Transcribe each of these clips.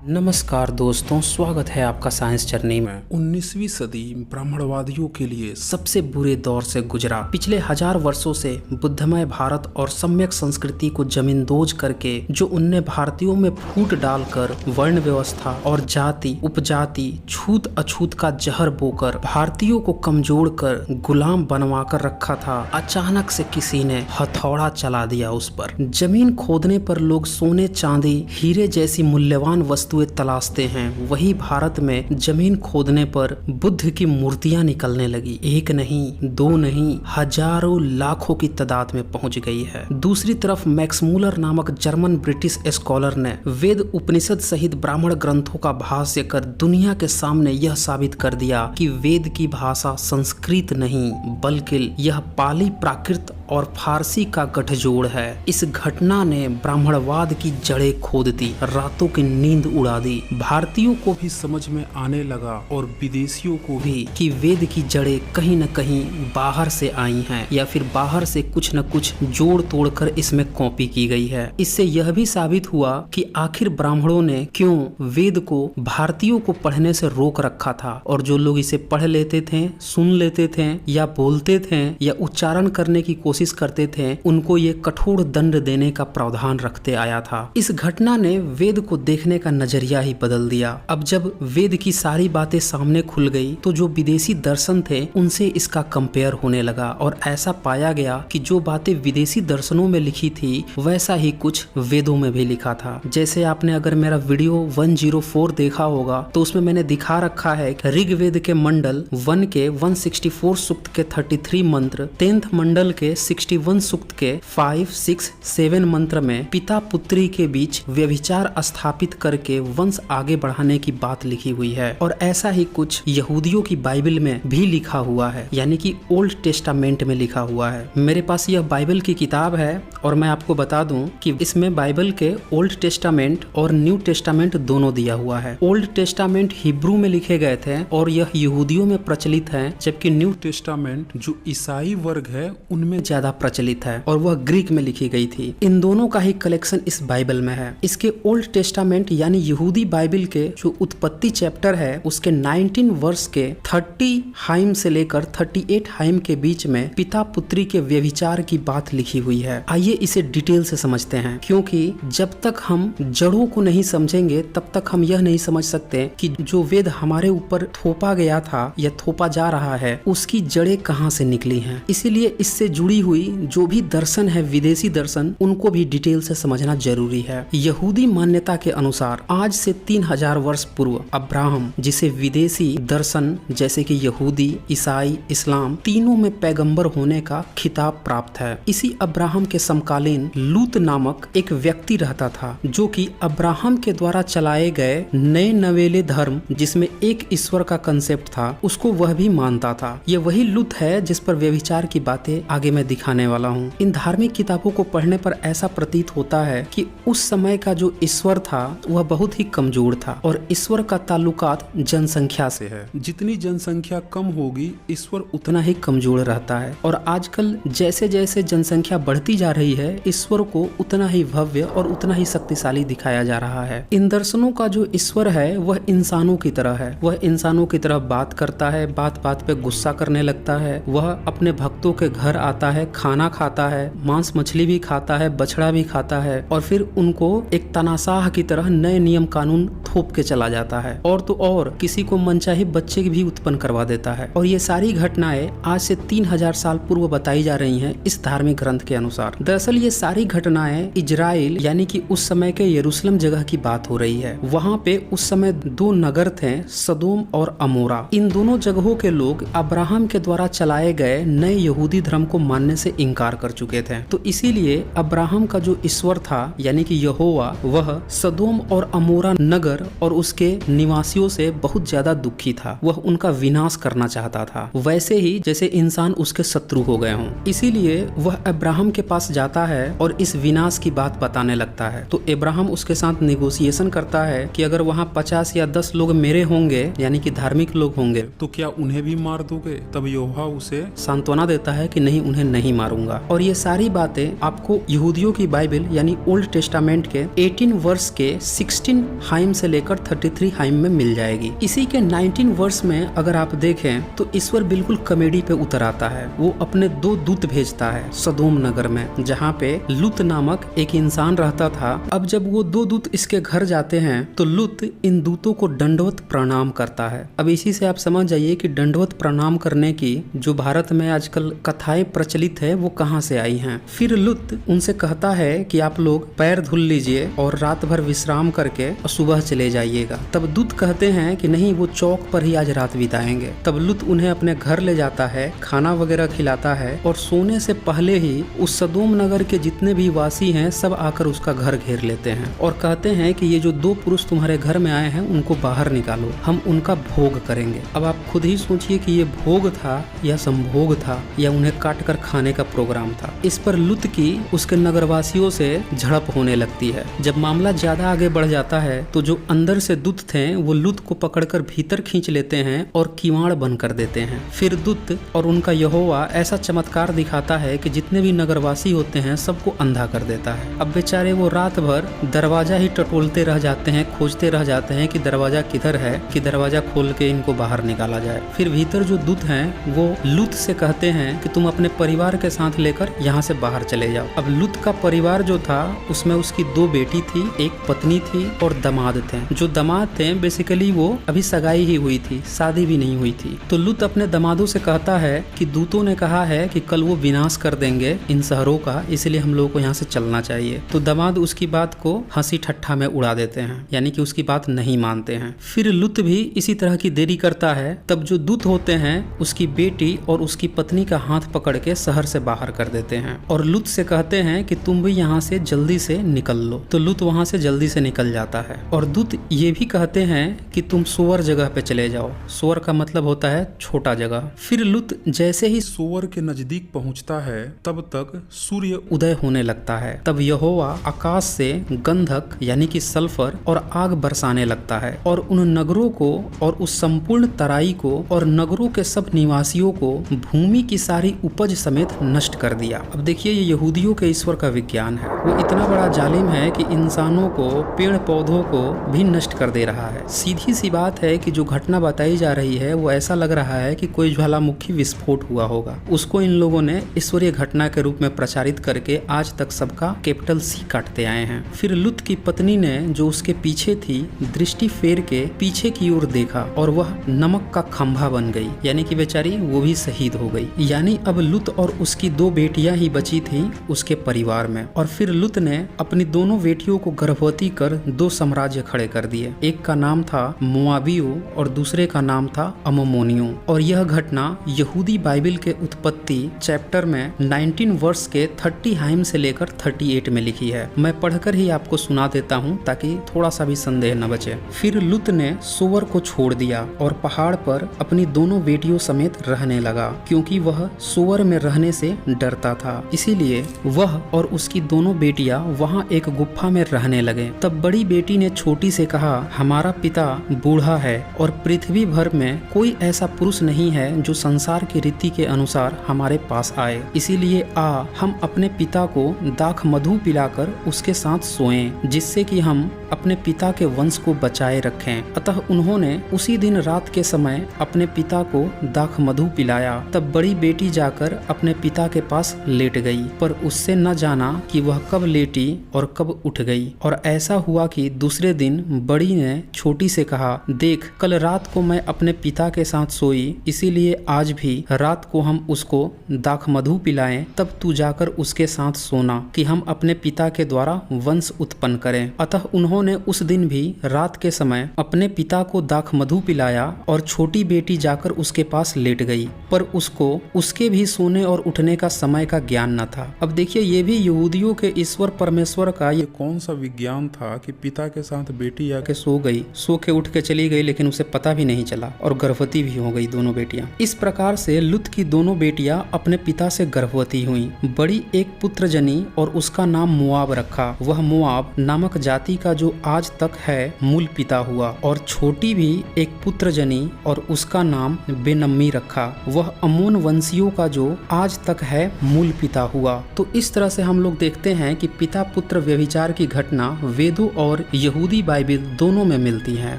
नमस्कार दोस्तों, स्वागत है आपका साइंस जर्नी में। 19वीं सदी ब्राह्मणवादियों के लिए सबसे बुरे दौर से गुजरा। पिछले 1000 वर्षों से बुद्धमय भारत और सम्यक संस्कृति को जमींदोज करके जो उनने भारतीयों में फूट डालकर वर्ण व्यवस्था और जाति उपजाति छूत अछूत का जहर बोकर भारतीयों को कमजोर कर गुलाम बनवा कर रखा था, अचानक से किसी ने हथौड़ा चला दिया उस पर। जमीन खोदने पर लोग सोने चांदी हीरे जैसी मूल्यवान वस्तुएं तलाशते हैं, वही भारत में जमीन खोदने पर बुद्ध की मूर्तियां निकलने लगी। एक नहीं, दो नहीं, हजारों लाखों की तादाद में पहुंच गई है। दूसरी तरफ मैक्स मूलर नामक जर्मन ब्रिटिश स्कॉलर ने वेद उपनिषद सहित ब्राह्मण ग्रंथों का भाष्य कर दुनिया के सामने यह साबित कर दिया कि वेद की भाषा संस्कृत नहीं बल्कि यह पाली प्राकृत और फारसी का गठजोड़ है। इस घटना ने ब्राह्मणवाद की जड़ें खोद दी, रातों की नींद उड़ा दी। भारतीयों को भी समझ में आने लगा और विदेशियों को भी कि वेद की जड़ें कहीं न कहीं बाहर से आई हैं या फिर बाहर से कुछ न कुछ जोड़ तोड़ कर इसमें कॉपी की गई है। इससे यह भी साबित हुआ कि आखिर ब्राह्मणों ने क्यों वेद को भारतीयों को पढ़ने से रोक रखा था, और जो लोग इसे पढ़ लेते थे, सुन लेते थे या बोलते थे या उच्चारण करने की कोशिश करते थे, उनको ये कठोर दंड देने का प्रावधान रखते आया था। इस घटना ने वेद को देखने का नजरिया ही बदल दिया। अब जब वेद की सारी बातें सामने खुल गई तो जो विदेशी दर्शन थे उनसे इसका कंपेयर होने लगा और ऐसा पाया गया कि जो बातें विदेशी दर्शनों में लिखी थी वैसा ही कुछ वेदों में भी लिखा था। जैसे आपने अगर मेरा वीडियो 104 देखा होगा तो उसमें मैंने दिखा रखा है ऋग्वेद के मंडल 1 के 164 सूक्त के 33 मंत्र, 10th मंडल के 61 सूक्त के 5, 6, 7 मंत्र में पिता पुत्री के बीच व्यभिचार स्थापित करके वंश आगे बढ़ाने की बात लिखी हुई है। और ऐसा ही कुछ यहूदियों की बाइबल में भी लिखा हुआ है, यानी कि ओल्ड टेस्टामेंट में लिखा हुआ है। मेरे पास यह बाइबल की किताब है और मैं आपको बता दूं कि इसमें बाइबल के ओल्ड टेस्टामेंट और न्यू टेस्टामेंट दोनों दिया हुआ है। ओल्ड टेस्टामेंट हिब्रू में लिखे गए थे और यह यहूदियों में प्रचलित है, जबकि न्यू टेस्टामेंट जो ईसाई वर्ग है उनमें ज्यादा प्रचलित है और वह ग्रीक में लिखी गई थी। इन दोनों का ही कलेक्शन इस बाइबल में है। इसके ओल्ड टेस्टामेंट यानी यहूदी बाइबल के जो उत्पत्ति चैप्टर है उसके 19 वर्ष के 30 हाइम से लेकर 38 हाइम के बीच में पिता पुत्री के व्यभिचार की बात लिखी हुई है। आइए इसे डिटेल से समझते हैं, क्योंकि जब तक हम जड़ों को नहीं समझेंगे तब तक हम यह नहीं समझ सकते कि जो वेद हमारे ऊपर थोपा गया था या थोपा जा रहा है उसकी जड़ें कहां से निकली हैं। इसीलिए इससे जुड़ी हुई जो भी दर्शन है, विदेशी दर्शन, उनको भी डिटेल से समझना जरूरी है। यहूदी मान्यता के अनुसार आज से 3000 वर्ष पूर्व अब्राहम, जिसे विदेशी दर्शन जैसे कि यहूदी, ईसाई, इस्लाम तीनों में पैगंबर होने का खिताब प्राप्त है। इसी अब्राहम के समकालीन लूत नामक एक व्यक्ति रहता था जो कि अब्राहम के द्वारा चलाए गए नए नवेले धर्म जिसमें एक ईश्वर का कंसेप्ट था उसको वह भी मानता था। यह वही लूत है जिस पर व्यभिचार की बातें आगे मैं दिखाने वाला हूँ। इन धार्मिक किताबों को पढ़ने पर ऐसा प्रतीत होता है कि उस समय का जो ईश्वर था वह बहुत ही कमजोर था और ईश्वर का ताल्लुकात जनसंख्या से है। जितनी जनसंख्या कम होगी ईश्वर उतना ही कमजोर रहता है। और आजकल जैसे जैसे जनसंख्या बढ़ती जा रही है ईश्वर को उतना ही भव्य और उतना ही शक्तिशाली दिखाया जा रहा है। इन दर्शनों का जो ईश्वर है वह इंसानों की तरह है। वह इंसानों की तरह बात करता है, बात बात पे गुस्सा करने लगता है। वह अपने भक्तों के घर आता है, खाना खाता है, मांस मछली भी खाता है, बछड़ा भी खाता है और फिर उनको एक तानाशाह की तरह नए नियम कानून थोप के चला जाता है। और तो और किसी को मनचाही बच्चे भी उत्पन्न करवा देता है। और ये सारी घटनाएं आज से 3000 साल पूर्व बताई जा रही हैं इस धार्मिक ग्रंथ के अनुसार। दरअसल ये सारी घटनाएं इजराइल यानी कि उस समय के यरूशलेम जगह की बात हो रही है। वहाँ पे उस समय 2 नगर थे, सदोम और अमोरा। इन दोनों जगहों के लोग अब्राहम के द्वारा चलाए गए नए यहूदी धर्म को मानने से इनकार कर चुके थे। तो इसीलिए अब्राहम का जो ईश्वर था यानी कि यहोवा, वह सदोम और अमोरा नगर और उसके निवासियों से बहुत ज्यादा दुखी था। वह उनका विनाश करना चाहता था, वैसे ही जैसे इंसान उसके शत्रु हो गए हों। इसीलिए वह अब्राहम के पास जाता है और इस विनाश की बात बताने लगता है। तो अब्राहम उसके साथ नेगोशिएशन करता है कि अगर वहाँ 50 या 10 लोग मेरे होंगे यानी कि धार्मिक लोग होंगे तो क्या उन्हें भी मार दोगे? तब यहोवा उसे सांत्वना देता है कि नहीं, उन्हें नहीं नहीं मारूंगा। और ये सारी बातें आपको यहूदियों की बाइबल यानी ओल्ड टेस्टामेंट के 18 वर्स के 16 हाइम से लेकर 33 हाइम में मिल जाएगी। इसी के 19 वर्स में अगर आप देखें तो ईश्वर बिल्कुल कॉमेडी पे उतर आता है। वो अपने 2 दूत भेजता है सदोम नगर में, जहाँ पे लूत नामक एक इंसान रहता था। अब जब वो 2 दूत इसके घर जाते हैं तो लूत इन दूतों को दंडवत प्रणाम करता है। अब इसी से आप समझ जाइए कि दंडवत प्रणाम करने की जो भारत में आजकल कथाएं प्रचलित है वो कहाँ से आई हैं। फिर लूत उनसे कहता है कि आप लोग पैर धुल लीजिए और रात भर विश्राम करके सुबह चले जाइएगा। तब दूत कहते हैं कि नहीं, वो चौक पर ही आज रात बिताएंगे। तब लूत उन्हें अपने घर ले जाता है, खाना वगैरह खिलाता है और सोने से पहले ही उस सदोम नगर के जितने भी वासी हैं सब आकर उसका घर घेर लेते हैं और कहते हैं कि ये जो 2 पुरुष तुम्हारे घर में आए हैं उनको बाहर निकालो, हम उनका भोग करेंगे। अब आप खुद ही सोचिए कि ये भोग था या संभोग था या उन्हें काट कर खाने का प्रोग्राम था। इस पर लूत की उसके नगरवासियों से झड़प होने लगती है। जब मामला ज्यादा आगे बढ़ जाता है तो जो अंदर से दूत थे वो लूत को पकड़कर भीतर खींच लेते हैं और किवाड़ बंद कर देते हैं। फिर दूत और उनका यहोवा ऐसा चमत्कार दिखाता है कि जितने भी नगरवासी होते हैं सबको अंधा कर देता है। अब बेचारे वो रात भर दरवाजा ही टटोलते रह जाते हैं, खोजते रह जाते हैं कि दरवाजा किधर है, कि दरवाजा खोल के इनको बाहर निकाला जाए। फिर भीतर जो दूत हैं वो लूत से कहते हैं कि तुम अपने परिवार के साथ लेकर यहाँ से बाहर चले जाओ। अब लूत का परिवार जो था उसमें उसकी 2 बेटी थी, एक पत्नी थी और दामाद थे। जो दामाद थे बेसिकली वो अभी सगाई ही हुई थी, शादी भी नहीं हुई थी। तो लूत अपने दामादों से कहता है कि दूतों ने कहा है कि कल वो विनाश कर देंगे इन शहरों का, इसलिए हम लोगों को यहाँ से चलना चाहिए। तो दामाद उसकी बात को हंसी ठट्ठा में उड़ा देते हैं, यानी कि उसकी बात नहीं मानते हैं। फिर लूत भी इसी तरह की देरी करता है। तब जो दूत होते हैं उसकी बेटी और उसकी पत्नी का हाथ पकड़ के शहर से बाहर कर देते हैं और लूत से कहते हैं कि तुम भी यहाँ से जल्दी से निकल लो। तो लूत वहाँ से जल्दी से निकल जाता है और दूत ये भी कहते हैं कि तुम सोअर जगह पे चले जाओ। सोअर का मतलब होता है छोटा जगह। फिर लूत जैसे ही सोअर के नजदीक पहुंचता है तब तक सूर्य उदय होने लगता है। तब यहोवा आकाश से गंधक यानी कि सल्फर और आग बरसाने लगता है और उन नगरों को और उस संपूर्ण तराई को और नगरों के सब निवासियों को भूमि की सारी उपज समेत नष्ट कर दिया। अब देखिए ये यहूदियों के ईश्वर का विज्ञान है। वो इतना बड़ा जालिम है कि इंसानों को, पेड़ पौधों को भी नष्ट कर दे रहा है। सीधी सी बात है कि जो घटना बताई जा रही है वो ऐसा लग रहा है कि कोई ज्वालामुखी विस्फोट हुआ होगा, उसको इन लोगों ने ईश्वरीय घटना के रूप में प्रचारित करके आज तक सबका कैपिटल सी काटते आए हैं। फिर लूत की पत्नी ने जो उसके पीछे थी दृष्टि फेर के पीछे की ओर देखा और वह नमक का खंभा बन गई, यानी कि बेचारी वो भी शहीद हो गई। यानी अब लूत और उसकी 2 बेटियां ही बची थी उसके परिवार में। और फिर लूत ने अपनी दोनों बेटियों को गर्भवती कर 2 साम्राज्य खड़े कर दिए। एक का नाम था मोआबियों और दूसरे का नाम था अमोमोनियों। और यह घटना यहूदी बाइबल के उत्पत्ति चैप्टर में 19 वर्ष के 30 हाइम से लेकर 38 में लिखी है। मैं पढ़कर ही आपको सुना देता हूँ ताकि थोड़ा सा भी संदेह न बचे। फिर लूत ने सोअर को छोड़ दिया और पहाड़ पर अपनी दोनों बेटियों समेत रहने लगा, क्योंकि वह सोअर में रहने से डरता था। इसीलिए वह और उसकी दोनों बेटियां वहां एक गुफा में रहने लगे। तब बड़ी बेटी ने छोटी से कहा, हमारा पिता बूढ़ा है और पृथ्वी भर में कोई ऐसा पुरुष नहीं है जो संसार की रीति के अनुसार हमारे पास आए, इसीलिए आ हम अपने पिता को दाख मधु पिलाकर उसके साथ सोएं, जिससे कि हम अपने पिता के वंश को बचाए रखें। अतः उन्होंने उसी दिन रात के समय अपने पिता को दाख मधु पिलाया। तब बड़ी बेटी जाकर अपने पिता के पास लेट गई, पर उससे न जाना कि वह कब लेटी और कब उठ गई। और ऐसा हुआ कि दूसरे दिन बड़ी ने छोटी से कहा, देख कल रात को मैं अपने पिता के साथ सोई, इसीलिए आज भी रात को हम उसको दाख मधु पिलाएं, तब तू जाकर उसके साथ सोना कि हम अपने पिता के द्वारा वंश उत्पन्न करें। अतः उन्होंने उस दिन भी रात के समय अपने पिता को दाख मधु पिलाया और छोटी बेटी जाकर उसके पास लेट गई, पर उसको उसके भी सोने और उठने का समय का ज्ञान न था। अब देखिए ये भी यहूदियों के ईश्वर परमेश्वर का ये कौन सा विज्ञान था कि पिता के साथ बेटी आके सो गई, सो के उठ के चली गई, लेकिन उसे पता भी नहीं चला और गर्भवती भी हो गई दोनों बेटियां। इस प्रकार से लूत की दोनों बेटियां अपने पिता से गर्भवती हुई। बड़ी एक पुत्र जनी और उसका नाम मोआब रखा। वह मोआब नामक जाति का जो आज तक है मूल पिता हुआ। और छोटी भी एक पुत्र जनी और उसका नाम बेनम्मी रखा। वह अम्मोन वंशियों का जो आज तक है मूल पिता हुआ। तो इस तरह से हम लोग देखते हैं कि पिता पुत्र व्यभिचार की घटना वेदों और यहूदी बाइबल दोनों में मिलती है।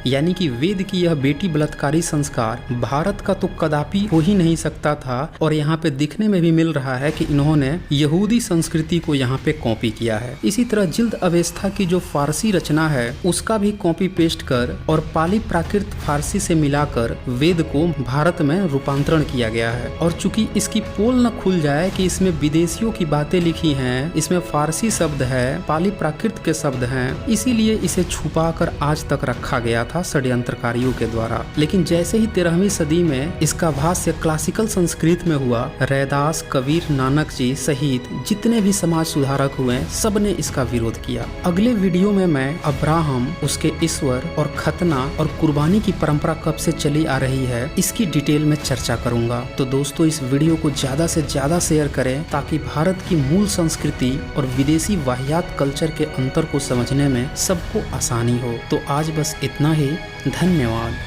यानी कि वेद की यह बेटी बलात्कारी संस्कार भारत का तो कदापि हो ही नहीं सकता था, और यहाँ पे दिखने में भी मिल रहा है कि इन्होंने यहूदी संस्कृति को यहाँ पे कॉपी किया है। इसी तरह जिल्द अवेस्था की जो फारसी रचना है उसका भी कॉपी पेस्ट कर और पाली प्राकृत फारसी से मिलाकर वेद को भारत में रूपांतरण किया गया है। और चूंकि इसकी पोल न खुल जाए कि इसमें विदेशियों की बातें लिखी हैं, इसमें फारसी शब्द है, पाली प्राकृत के शब्द हैं, इसीलिए इसे छुपाकर आज तक रखा गया था षड्यंत्रकारियों के द्वारा। लेकिन जैसे ही 13वीं सदी में इसका भाष्य क्लासिकल संस्कृत में हुआ, रैदास, कबीर, नानक जी सहित जितने भी समाज सुधारक हुए सब ने इसका विरोध किया। अगले वीडियो में मैं अब्राहम, उसके ईश्वर और खतना और कुर्बानी की परंपरा कब से चली आ रही है इसकी डिटेल में चर्चा करूंगा। तो दोस्तों इस वीडियो को ज्यादा से ज्यादा शेयर करें ताकि भारत की मूल संस्कृति और विदेशी वाहियात कल्चर के अंतर को समझने में सबको आसानी हो। तो आज बस इतना ही। धन्यवाद।